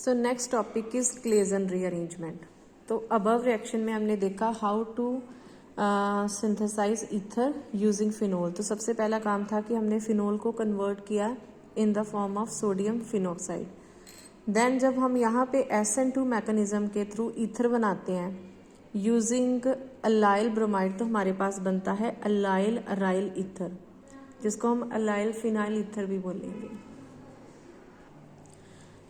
So next topic is Claisen rearrangement. तो above reaction में हमने देखा how to synthesise ether using phenol. तो सबसे पहला काम था कि हमने फिनोल को कन्वर्ट किया in the form of sodium phenoxide. Then जब हम यहाँ पे SN2 मैकेनिज्म के थ्रू ईथर बनाते हैं यूजिंग अलाइल ब्रोमाइड, तो हमारे पास बनता है अलाइल अराइल ईथर, जिसको हम अलाइल फिनाइल ईथर भी बोलेंगे।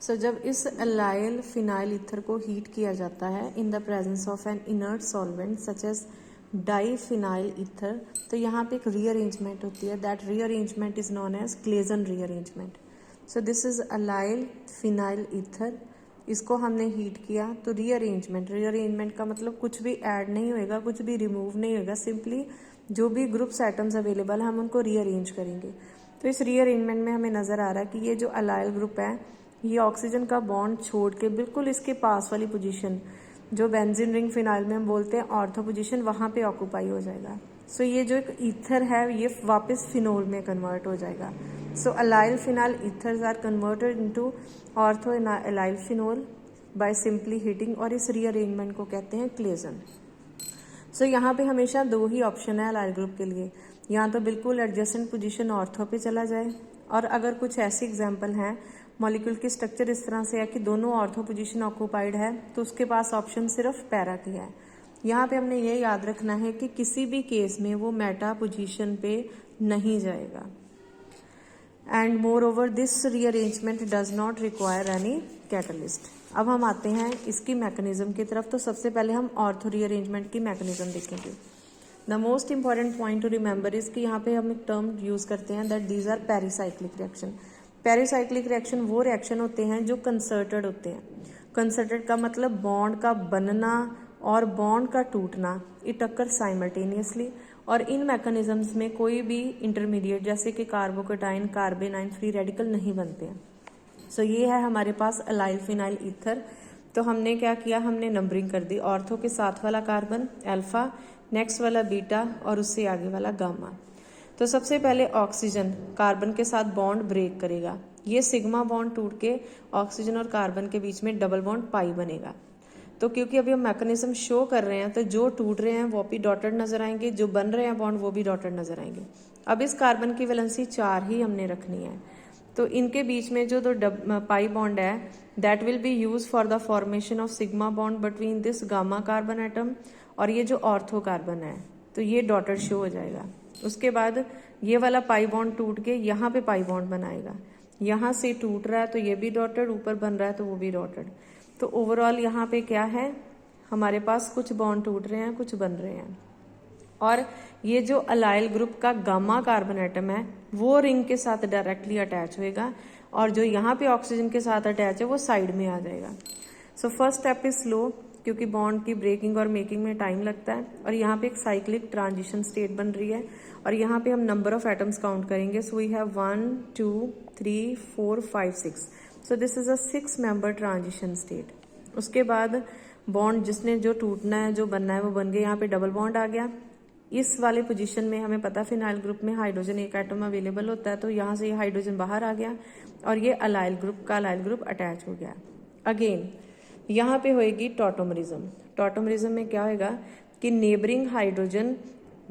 सो जब इस अलाइल फिनाइल ईथर को हीट किया जाता है in the presence of an inert solvent such as diphenyl ether, तो यहाँ पे एक रीअरेंजमेंट होती है। That rearrangement is known as Claisen rearrangement. So this is allyl phenyl ether, इसको हमने हीट किया तो रीअरेंजमेंट का मतलब कुछ भी ऐड नहीं होएगा, कुछ भी रिमूव नहीं होएगा, सिंपली जो भी ग्रुप्स एटम्स अवेलेबल है हम उनको रीअरेंज करेंगे। तो इस रीअरेंजमेंट में हमें नजर आ रहा है कि ये जो अलाइल ग्रुप है ये ऑक्सीजन का बॉन्ड छोड़ के बिल्कुल इसके पास वाली पोजीशन, जो बेंजीन रिंग फिनाइल में हम बोलते हैं ऑर्थो पोजीशन, वहां पे ऑक्यूपाई हो जाएगा। सो ये जो एक ईथर है ये वापस फिनोल में कन्वर्ट हो जाएगा। So allyl phenyl ethers are converted into ortho allyl phenol by simply heating, और इस रीअरेंजमेंट को कहते हैं क्लेजन। सो यहाँ पे हमेशा दो ही ऑप्शन है अलाइल ग्रुप के लिए, या तो बिल्कुल एडजेसेंट पोजीशन ऑर्थो पे चला जाए, और अगर कुछ ऐसी एग्जांपल हैं मॉलिक्यूल की स्ट्रक्चर इस तरह से है कि दोनों ऑर्थो पोजीशन ऑक्यूपाइड है, तो उसके पास ऑप्शन सिर्फ पैरा की है। यहाँ पे हमने ये याद रखना है कि किसी भी केस में वो मेटा पोजीशन पे नहीं जाएगा। And more over this rearrangement does not require any catalyst. अब हम आते हैं इसकी मैकेनिज्म की तरफ। तो सबसे पहले हम ऑर्थो रीअरेंजमेंट की मैकेनिज्म देखेंगे। The most important point to remember is कि यहाँ पे हम एक टर्म यूज करते हैं that these are pericyclic reaction. Pericyclic reaction वो रिएक्शन होते हैं जो कंसर्टेड होते हैं। कंसर्टेड का मतलब बॉन्ड का बनना और बॉन्ड का टूटना, इट अकर साइमल्टेनियसली, और इन मैकेनिज्म्स में कोई भी इंटरमीडिएट जैसे कि कार्बोकेटाइन कार्बेनाइन फ्री रेडिकल नहीं बनते हैं। सो ये है हमारे पास अलाइल फिनाइल ईथर। तो हमने क्या किया, हमने नंबरिंग कर दी। ऑर्थो के साथ वाला कार्बन अल्फा, नेक्स्ट वाला बीटा, और उससे आगे वाला गामा। तो सबसे पहले ऑक्सीजन कार्बन के साथ बॉन्ड ब्रेक करेगा। ये सिग्मा बॉन्ड टूट के ऑक्सीजन और कार्बन के बीच में डबल बॉन्ड पाई बनेगा। तो क्योंकि अभी हम मैकेनिज्म शो कर रहे हैं तो जो टूट रहे हैं वो भी डॉटेड नजर आएंगे, जो बन रहे हैं बॉन्ड वो भी डॉटेड नजर आएंगे। अब इस कार्बन की वैलेंसी 4 ही हमने रखनी है, तो इनके बीच में जो दो पाई बॉन्ड है that will be use for the formation of sigma bond between this gamma carbon atom और ये जो ऑर्थो कार्बन है, तो ये डॉटेड शो हो जाएगा। उसके बाद ये वाला पाई बॉन्ड टूट के यहाँ पे पाई बॉन्ड बनाएगा। यहाँ से टूट रहा है तो ये भी डॉटेड, ऊपर बन रहा है तो वो भी डॉटेड। तो ओवरऑल यहाँ पे क्या है, हमारे पास कुछ बॉन्ड टूट रहे हैं, कुछ बन रहे हैं। और ये जो अलाइल ग्रुप का गामा कार्बन एटम है वो रिंग के साथ डायरेक्टली अटैच होएगा, और जो यहाँ पे ऑक्सीजन के साथ अटैच है वो साइड में आ जाएगा। So first step is slow, क्योंकि बॉन्ड की ब्रेकिंग और मेकिंग में टाइम लगता है, और यहाँ पे एक साइक्लिक ट्रांजिशन स्टेट बन रही है, और यहाँ पे हम नंबर ऑफ एटम्स काउंट करेंगे। So we have 1 2 3 4 5 6। So this is a 6 member transition state. उसके बाद बॉन्ड जिसने जो टूटना है जो बनना है वो बन गया। यहाँ पे डबल बॉन्ड आ गया। इस वाले पोजीशन में हमें पता फिनाइल ग्रुप में हाइड्रोजन एक एटम अवेलेबल होता है, तो यहाँ से ये हाइड्रोजन बाहर आ गया और ये अलाइल ग्रुप अटैच हो गया। अगेन यहाँ पे होएगी टॉटोमरिज्म। टॉटोमरिज्म में क्या होएगा कि नेबरिंग हाइड्रोजन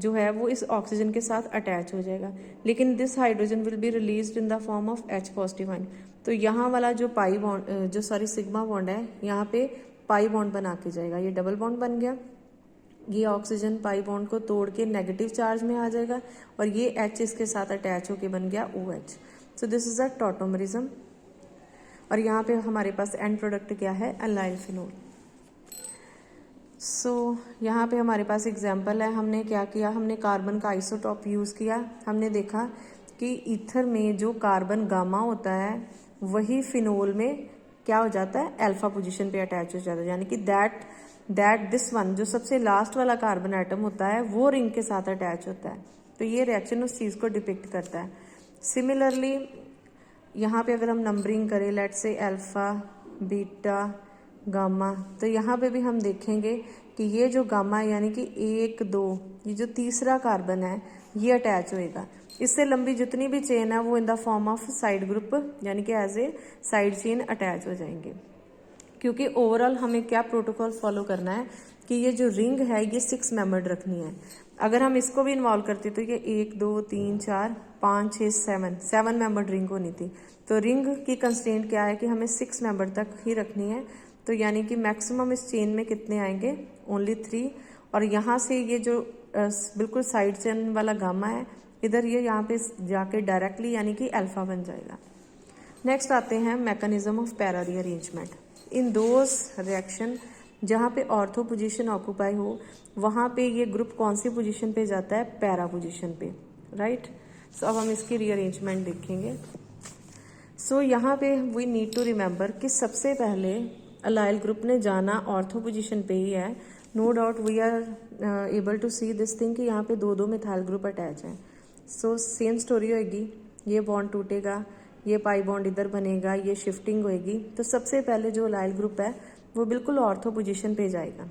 जो है वो इस ऑक्सीजन के साथ अटैच हो जाएगा, लेकिन this hydrogen will be released in the form of H positive ion. तो यहाँ वाला जो पाई बॉन्ड सिग्मा बॉन्ड है यहाँ पे पाई बॉन्ड बना के जाएगा, ये डबल बॉन्ड बन गया। ये ऑक्सीजन पाई बॉन्ड को तोड़ के नेगेटिव चार्ज में आ जाएगा, और ये H इसके साथ अटैच होके बन गया OH। So this is a tautomerism. और यहाँ पे हमारे पास एंड प्रोडक्ट क्या है, अलाइल फिनोल। सो यहाँ पे हमारे पास एग्जाम्पल है। हमने क्या किया, हमने कार्बन का आइसोटॉप यूज किया। हमने देखा कि ईथर में जो कार्बन गामा होता है वही फिनोल में क्या हो जाता है, अल्फा पोजीशन पे अटैच हो जाता है, यानी कि दैट दिस वन जो सबसे लास्ट वाला कार्बन एटम होता है वो रिंग के साथ अटैच होता है। तो ये रिएक्शन उस चीज को डिपिक्ट करता है। सिमिलरली यहाँ पे अगर हम नंबरिंग करें, लेट से अल्फा बीटा गामा, तो यहाँ पे भी हम देखेंगे कि ये जो गामा है यानी कि 1 2, ये जो तीसरा कार्बन है ये अटैच होएगा। इससे लंबी जितनी भी चेन है वो in the form of side group यानी कि as a side chain attach हो जाएंगे। क्योंकि ओवरऑल हमें क्या प्रोटोकॉल फॉलो करना है कि ये जो रिंग है ये 6 मेंबर्ड रखनी है। अगर हम इसको भी इन्वॉल्व करते तो ये 1 2 3 4 5 6 7 मेंबर्ड रिंग होनी थी। तो रिंग की कंस्ट्रेंट क्या है कि हमें 6 मेंबर तक ही रखनी है। तो यानी कि मैक्सिमम इस चेन में कितने आएंगे, ओनली 3। और यहाँ से ये जो बिल्कुल साइड चेन वाला गामा है इधर, ये यहाँ पे जाके डायरेक्टली यानी कि अल्फा बन जाएगा। नेक्स्ट आते हैं mechanism of para rearrangement. In those reaction जहाँ पे ऑर्थो पोजीशन ऑक्यूपाई हो वहाँ पे ये ग्रुप कौन सी पोजीशन पे जाता है, पैरा पोजीशन पे, राइट। सो अब हम इसकी रीअरेंजमेंट देखेंगे। सो यहाँ पे वी नीड टू रिमेंबर कि सबसे पहले अलाइल ग्रुप ने जाना ऑर्थो पोजीशन पे ही है। No doubt we are able to see this thing कि यहाँ पे 2 मिथाइल ग्रुप अटैच हैं। सो सेम स्टोरी होगी, ये बॉन्ड टूटेगा, ये पाई बॉन्ड इधर बनेगा, ये शिफ्टिंग होएगी। तो सबसे पहले जो अलाइल ग्रुप है वो बिल्कुल ऑर्थो पोजीशन पे जाएगा।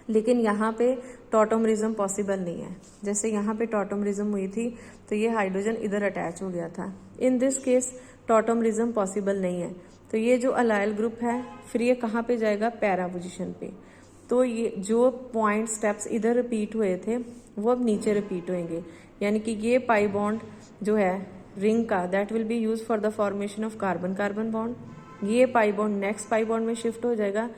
लेकिन यहाँ पे टॉटोमरिज्म पॉसिबल नहीं है। जैसे यहाँ पे टॉटोमरिज्म हुई थी तो ये हाइड्रोजन इधर अटैच हो गया था। इन दिस केस टॉटोमरिज्म पॉसिबल नहीं है। तो ये जो अलाइल ग्रुप है फिर ये कहाँ पे जाएगा, पैरा पोजीशन पे। तो ये जो पॉइंट स्टेप्स इधर रिपीट हुए थे वो अब नीचे रिपीट होंगे। यानी कि ये पाई बॉन्ड जो है रिंग का that will be use for the formation of carbon carbon bond. ये pi bond next pi bond में शिफ्ट हो जाएगा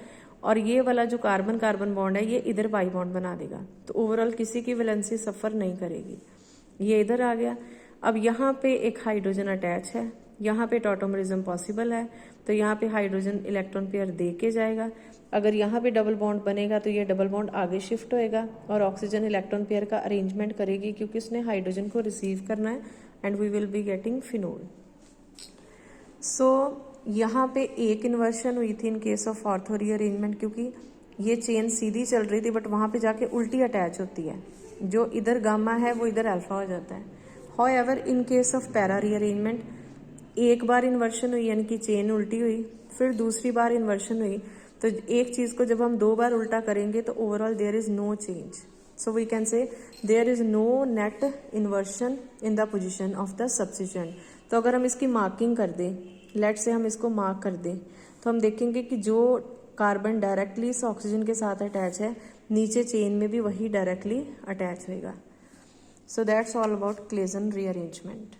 और ये वाला जो कार्बन कार्बन बॉन्ड है ये इधर पाई बॉन्ड बना देगा। तो ओवरऑल किसी की वैलेंसी सफर नहीं करेगी। ये इधर आ गया। अब यहाँ पे एक हाइड्रोजन अटैच है, यहाँ पे टॉटोमरिज्म पॉसिबल है। तो यहाँ पे हाइड्रोजन इलेक्ट्रॉन पेयर दे के जाएगा। अगर यहाँ पे डबल बॉन्ड बनेगा तो ये डबल बॉन्ड आगे शिफ्ट होएगा और ऑक्सीजन इलेक्ट्रॉन पेयर का अरेंजमेंट करेगी क्योंकि उसने हाइड्रोजन को रिसीव करना है and we will be getting phenol. So यहाँ पे एक इन्वर्शन हुई थी in case of ortho rearrangement, क्योंकि ये चेन सीधी चल रही थी बट वहाँ पे जाके उल्टी अटैच होती है। जो इधर गामा है वो इधर अल्फा हो जाता है। However in case of para rearrangement एक बार इन्वर्शन हुई यानी कि चेन उल्टी हुई, फिर दूसरी बार इन्वर्शन हुई। तो एक चीज को जब हम 2 बार उल्टा करेंगे तो overall there is no change. So we can say there is no net inversion in the position of the substituent. तो अगर हम इसकी मार्किंग कर दें, लेट से हम इसको मार्क कर दें, तो हम देखेंगे कि जो कार्बन डायरेक्टली इस ऑक्सीजन के साथ अटैच है नीचे चेन में भी वही डायरेक्टली अटैच होगा। So that's all about Claisen rearrangement.